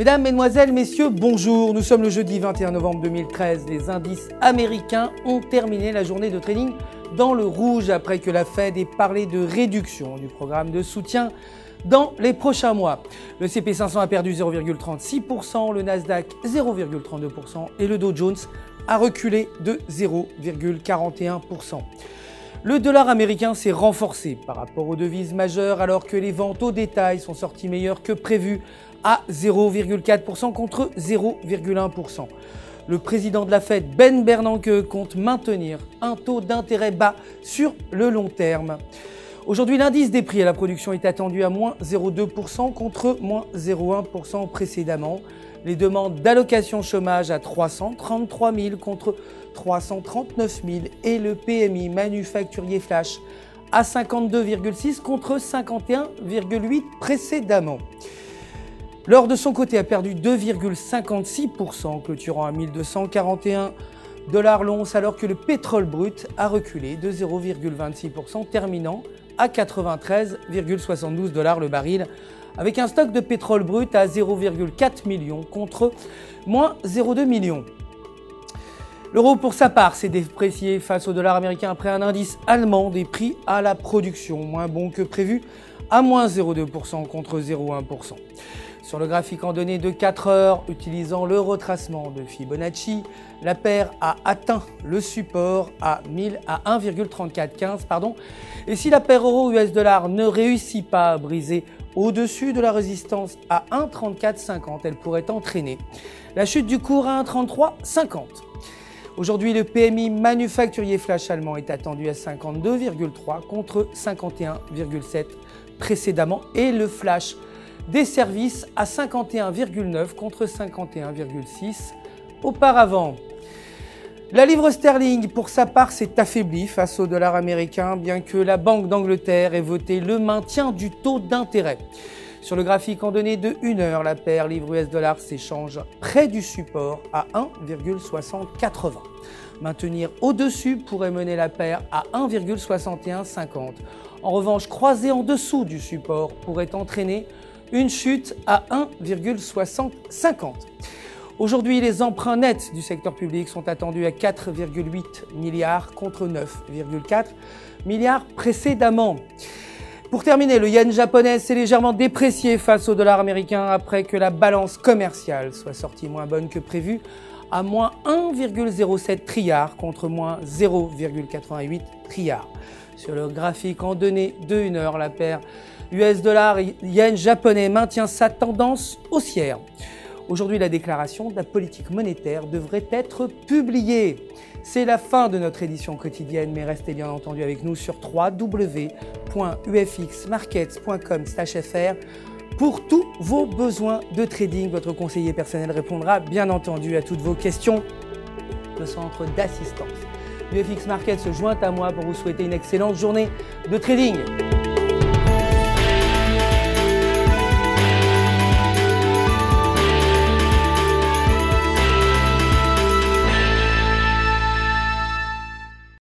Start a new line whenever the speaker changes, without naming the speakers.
Mesdames, Mesdemoiselles, Messieurs, bonjour. Nous sommes le jeudi 21 novembre 2013. Les indices américains ont terminé la journée de trading dans le rouge après que la Fed ait parlé de réduction du programme de soutien dans les prochains mois. Le CP500 a perdu 0,36%, le Nasdaq 0,32% et le Dow Jones a reculé de 0,41%. Le dollar américain s'est renforcé par rapport aux devises majeures alors que les ventes au détail sont sorties meilleures que prévu à 0,4% contre 0,1%. Le président de la Fed, Ben Bernanke, compte maintenir un taux d'intérêt bas sur le long terme. Aujourd'hui, l'indice des prix à la production est attendu à moins 0,2% contre moins 0,1% précédemment. Les demandes d'allocation chômage à 333 000 contre 339 000 et le PMI manufacturier flash à 52,6 contre 51,8 précédemment. L'or de son côté a perdu 2,56%, clôturant à 1241 $ l'once, alors que le pétrole brut a reculé de 0,26%, terminant à 93,72 $ le baril, avec un stock de pétrole brut à 0,4 million contre moins 0,2 million. L'euro, pour sa part, s'est déprécié face au dollar américain après un indice allemand des prix à la production, moins bon que prévu, à moins 0,2% contre 0,1%. Sur le graphique en données de 4 heures, utilisant le retracement de Fibonacci, la paire a atteint le support à 1,3415. Et si la paire euro-US dollar ne réussit pas à briser au-dessus de la résistance à 1,3450, elle pourrait entraîner la chute du cours à 1,3350. Aujourd'hui, le PMI manufacturier flash allemand est attendu à 52,3 contre 51,7 précédemment et le flash des services à 51,9 contre 51,6 auparavant. La livre sterling, pour sa part, s'est affaiblie face au dollar américain, bien que la Banque d'Angleterre ait voté le maintien du taux d'intérêt. Sur le graphique en données de 1 heure, la paire livre US dollar s'échange près du support à 1,6080. Maintenir au-dessus pourrait mener la paire à 1,6150. En revanche, croiser en dessous du support pourrait entraîner une chute à 1,6050. Aujourd'hui, les emprunts nets du secteur public sont attendus à 4,8 milliards contre 9,4 milliards précédemment. Pour terminer, le yen japonais s'est légèrement déprécié face au dollar américain après que la balance commerciale soit sortie moins bonne que prévu à moins 1,07 trilliard contre moins 0,88 trilliard. Sur le graphique en données de 1 heure, la paire US dollar yen japonais maintient sa tendance haussière. Aujourd'hui, la déclaration de la politique monétaire devrait être publiée. C'est la fin de notre édition quotidienne, mais restez bien entendu avec nous sur www.ufxmarkets.com/fr pour tous vos besoins de trading. Votre conseiller personnel répondra bien entendu à toutes vos questions. Le centre d'assistance UFX Markets se joint à moi pour vous souhaiter une excellente journée de trading.